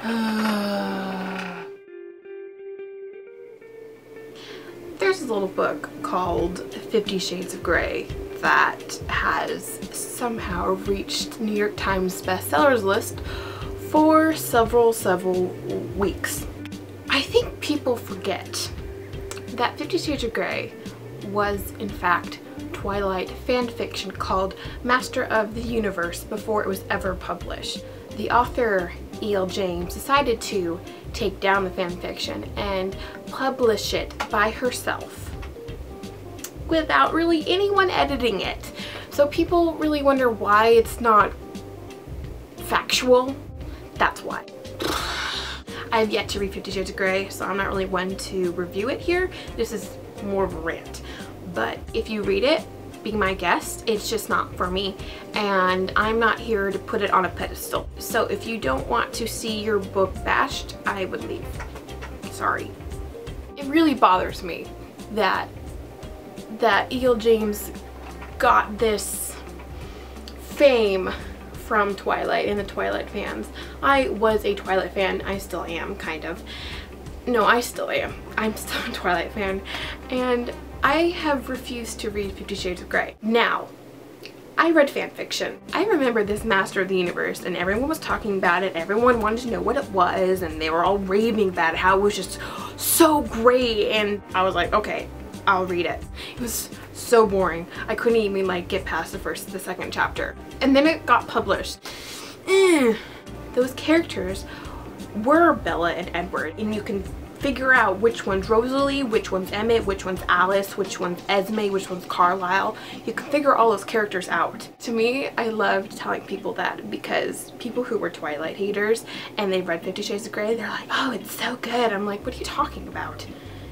There's this little book called 50 Shades of Grey that has somehow reached New York Times bestsellers list for several weeks. I think people forget that 50 Shades of Grey was in fact Twilight fan fiction called Master of the Universe before it was ever published. The author E.L. James decided to take down the fan fiction and publish it by herself without really anyone editing it. So people really wonder why it's not factual. That's why. I've yet to read 50 Shades of Grey, so I'm not really one to review it here. This is more of a rant. But if you read it, be my guest. It's just not for me, and I'm not here to put it on a pedestal. So if you don't want to see your book bashed, I would leave. Sorry. It really bothers me that E.L. James got this fame from Twilight and the Twilight fans. I was a Twilight fan. I still am, kind of. No, I still am. I'm still a Twilight fan, and I have refused to read 50 Shades of Grey. Now, I read fan fiction. I remember this Master of the Universe, and everyone was talking about it. Everyone wanted to know what it was, and they were all raving about it, how it was just so great. And I was like, okay, I'll read it. It was so boring. I couldn't even like get past the second chapter. And then it got published. Those characters were Bella and Edward, and you can figure out which one's Rosalie, which one's Emmett, which one's Alice, which one's Esme, which one's Carlisle. You can figure all those characters out. To me, I loved telling people that, because people who were Twilight haters and they read 50 Shades of Grey, they're like, oh, it's so good. I'm like, what are you talking about?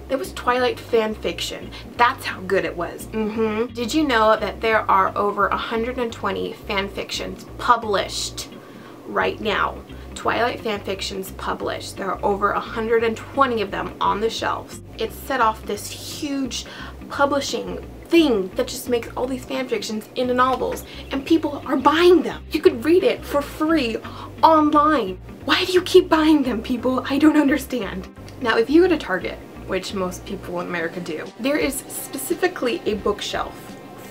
It was Twilight fan fiction. That's how good it was. Did you know that there are over 120 fan fictions published right now? Twilight fan fictions published. There are over 120 of them on the shelves. It set off this huge publishing thing that just makes all these fan fictions into novels, and people are buying them. You could read it for free online. Why do you keep buying them, people? I don't understand. Now, if you go to Target, which most people in America do, there is specifically a bookshelf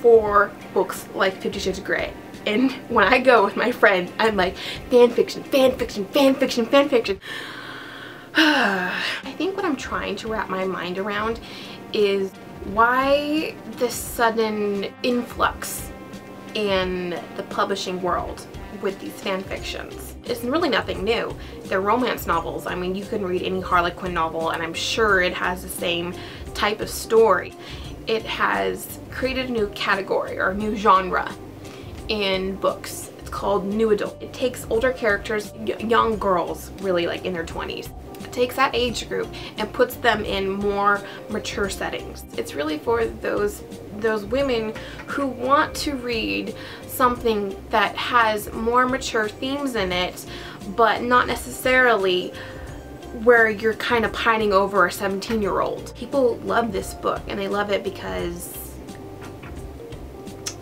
for books like 50 Shades of Grey. And when I go with my friend, I'm like, fan fiction, fan fiction, fan fiction, fan fiction. I think what I'm trying to wrap my mind around is why this sudden influx in the publishing world with these fan fictions. It's really nothing new. They're romance novels. I mean, you can read any Harlequin novel and I'm sure it has the same type of story. It has created a new category or a new genre in books. It's called new adult. It takes older characters, young girls, really like in their 20s. It takes that age group and puts them in more mature settings. It's really for those women who want to read something that has more mature themes in it, but not necessarily where you're kind of pining over a 17-year-old. People love this book, and they love it because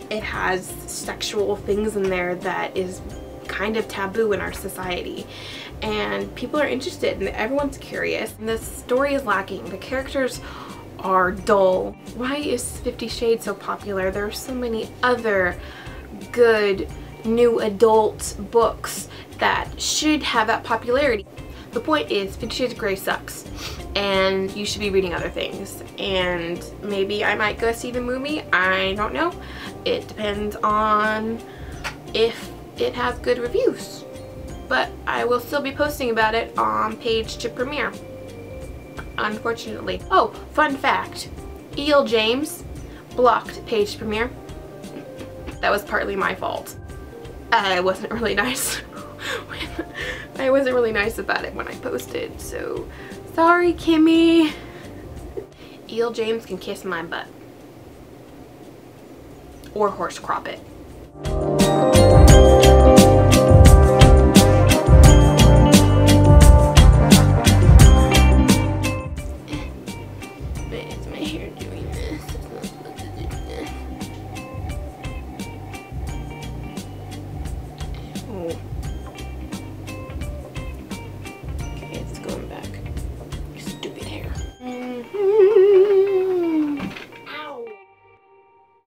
it has sexual things in there that is kind of taboo in our society, and people are interested and everyone's curious. And the story is lacking. The characters are dull. Why is 50 Shades so popular? There are so many other good new adult books that should have that popularity. The point is, 50 Shades of Grey sucks, and you should be reading other things. And maybe I might go see the movie. I don't know. It depends on if it has good reviews. But I will still be posting about it on Page to Premiere, unfortunately. Oh, fun fact. E.L. James blocked Page to Premiere. That was partly my fault. I wasn't really nice. I wasn't really nice about it when I posted, so sorry, Kimmy. E.L. James can kiss my butt. Or horse crop it.